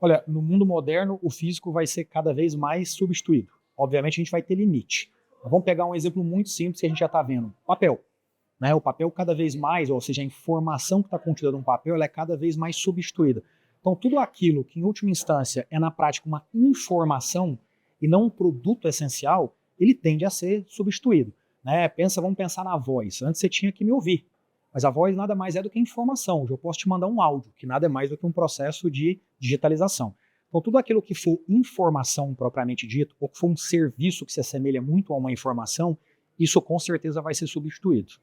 Olha, no mundo moderno, o físico vai ser cada vez mais substituído. Obviamente, a gente vai ter limite. Mas vamos pegar um exemplo muito simples que a gente já está vendo. Papel. Né? O papel cada vez mais, ou seja, a informação que está contida num papel, ela é cada vez mais substituída. Então, tudo aquilo que, em última instância, é na prática uma informação e não um produto essencial, ele tende a ser substituído. Né? Vamos pensar na voz. Antes você tinha que me ouvir. Mas a voz nada mais é do que informação. Hoje eu posso te mandar um áudio, que nada é mais do que um processo de digitalização. Então, tudo aquilo que for informação propriamente dito, ou que for um serviço que se assemelha muito a uma informação, isso com certeza vai ser substituído.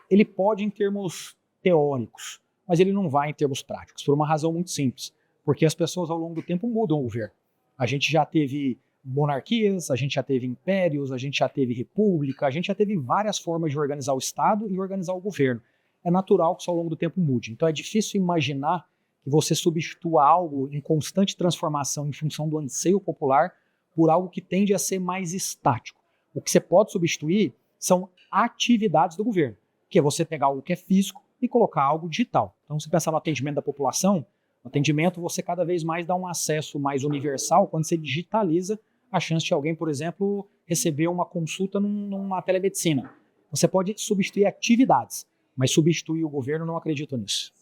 Ele pode em termos teóricos, mas ele não vai em termos práticos, por uma razão muito simples. Porque as pessoas ao longo do tempo mudam o governo. A gente já teve monarquias, a gente já teve impérios, a gente já teve república, a gente já teve várias formas de organizar o Estado e organizar o governo. É natural que isso ao longo do tempo mude. Então é difícil imaginar que você substitua algo em constante transformação em função do anseio popular por algo que tende a ser mais estático. O que você pode substituir são atividades do governo, que é você pegar algo que é físico e colocar algo digital. Então, se pensar no atendimento da população, no atendimento você cada vez mais dá um acesso mais universal quando você digitaliza a chance de alguém, por exemplo, receber uma consulta numa telemedicina. Você pode substituir atividades, mas substituir o governo, não acredito nisso.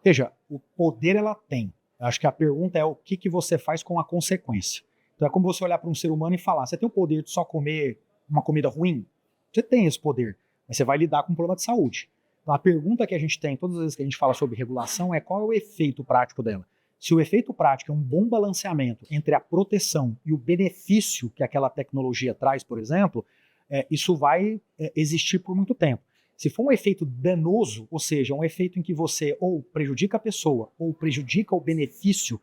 Veja, o poder ela tem. Eu acho que a pergunta é o que você faz com a consequência. Então é como você olhar para um ser humano e falar, você tem o poder de só comer uma comida ruim? Você tem esse poder, mas você vai lidar com um problema de saúde. Então a pergunta que a gente tem, todas as vezes que a gente fala sobre regulação, é qual é o efeito prático dela. Se o efeito prático é um bom balanceamento entre a proteção e o benefício que aquela tecnologia traz, por exemplo, isso vai existir por muito tempo. Se for um efeito danoso, ou seja, um efeito em que você ou prejudica a pessoa ou prejudica o benefício,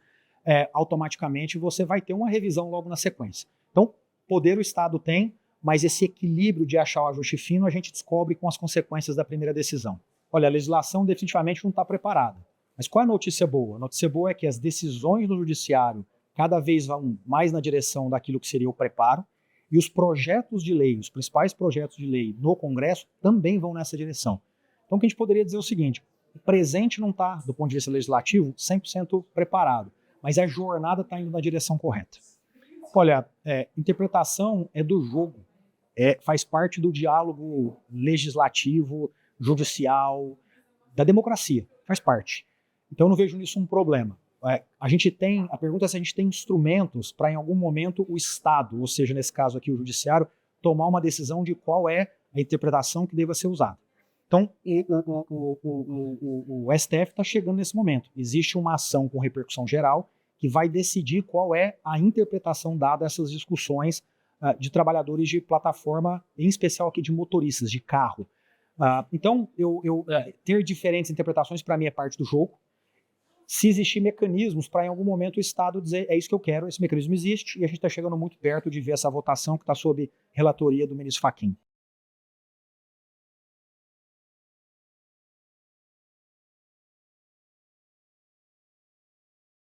automaticamente você vai ter uma revisão logo na sequência. Então, poder o Estado tem, mas esse equilíbrio de achar o ajuste fino a gente descobre com as consequências da primeira decisão. Olha, a legislação definitivamente não está preparada. Mas qual é a notícia boa? A notícia boa é que as decisões do judiciário cada vez vão mais na direção daquilo que seria o preparo, e os projetos de lei, os principais projetos de lei no Congresso também vão nessa direção. Então o que a gente poderia dizer é o seguinte, o presente não está, do ponto de vista legislativo, 100% preparado, mas a jornada está indo na direção correta. Olha, interpretação é do jogo, faz parte do diálogo legislativo, judicial, da democracia, faz parte. Então eu não vejo nisso um problema. A pergunta é se a gente tem instrumentos para em algum momento o Estado, ou seja, nesse caso aqui o judiciário, tomar uma decisão de qual é a interpretação que deva ser usada. Então o STF está chegando nesse momento. Existe uma ação com repercussão geral que vai decidir qual é a interpretação dada a essas discussões de trabalhadores de plataforma, em especial aqui de motoristas, de carro. Então, ter diferentes interpretações para mim é parte do jogo. Se existir mecanismos para em algum momento o Estado dizer é isso que eu quero, esse mecanismo existe, e a gente está chegando muito perto de ver essa votação que está sob relatoria do ministro Fachin.